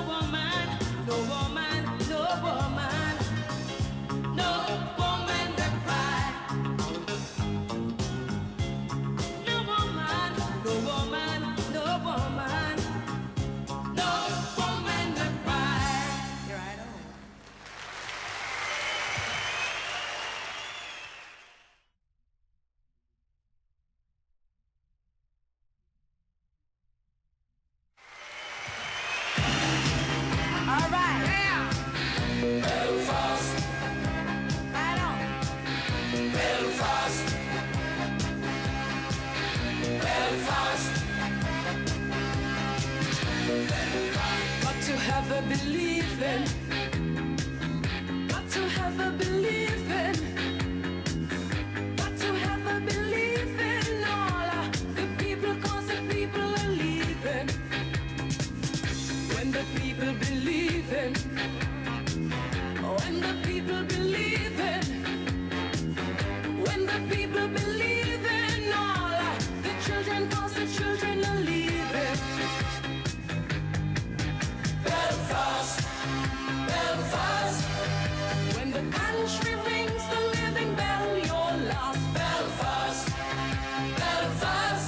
woman, no woman, no woman, no woman that cry. No woman, no woman, no woman, no woman that cry. You're right on. All right. Yeah. Belfast. Right on. Belfast. Belfast. Got to have a believing. Got to have a believing. Got to have a believing. All the people, 'cause the people are leaving. When the people believe in, when the people believe in, when the people believe in, all the children, 'cause the children are leaving. Belfast, Belfast. When the country rings the living bell, you're lost. Belfast, Belfast.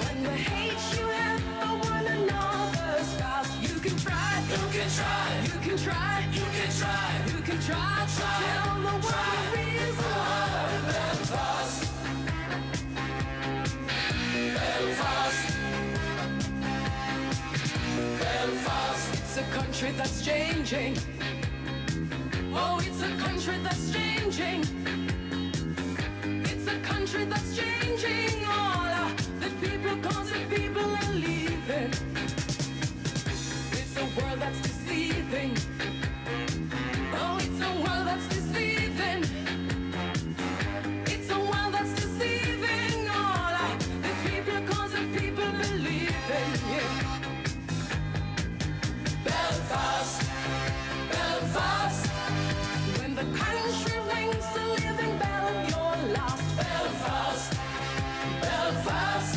When the hate you have for one another's past, you can try, you can try, you can try, you can try, you can try to tell the world the reason. Belfast, Belfast, Belfast. It's a country that's changing. Oh, it's a country that's changing. It's a country that's changing. All the people, 'cause the people are leaving. It's a world that's deceiving. Oh, it's a world that's deceiving. It's a world that's deceiving. All the people, 'cause the people believe in. Yeah. Belfast, Belfast. When the country rings the living bell, you're lost. Belfast, Belfast.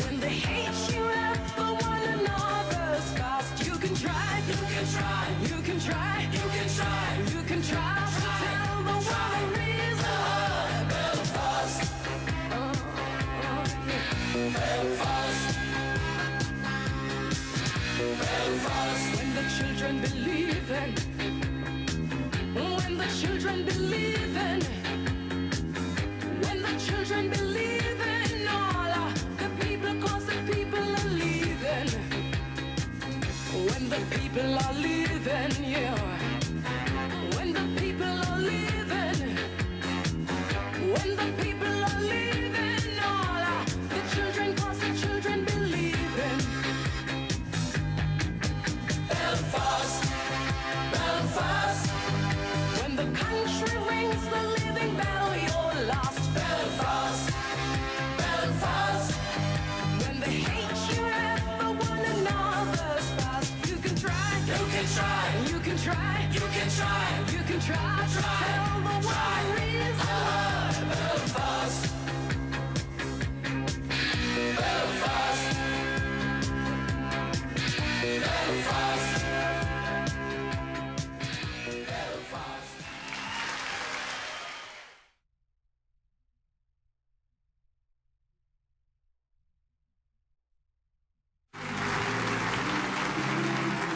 When they hate you have for one another's past, you can try, you can try, you can try, you can try, you can try to tell the world the reason. Belfast, Belfast, Belfast. When the children believe in, when the children believe in, when the children believe in, all the people, 'cause the people are leaving. When the people are leaving, yeah. When the people are leaving, when the people are leaving, all the children, 'cause the children believe in. Belfast, Belfast. When the country rings the living bell, you're lost. Belfast, Belfast. When they hate you have for one another's past, you can try, you can try, you can try, you can try, you can try to tell the world the reason. Belfast, Belfast, Belfast, Belfast.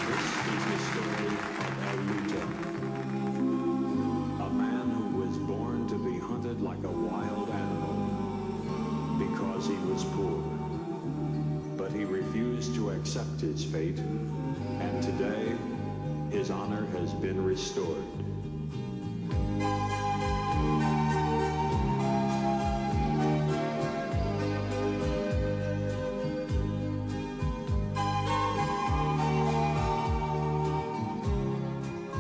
This is the story of El Luto, a man who was born to be hunted like a wild animal because he was poor. But he refused to accept his fate, and today his honor has been restored.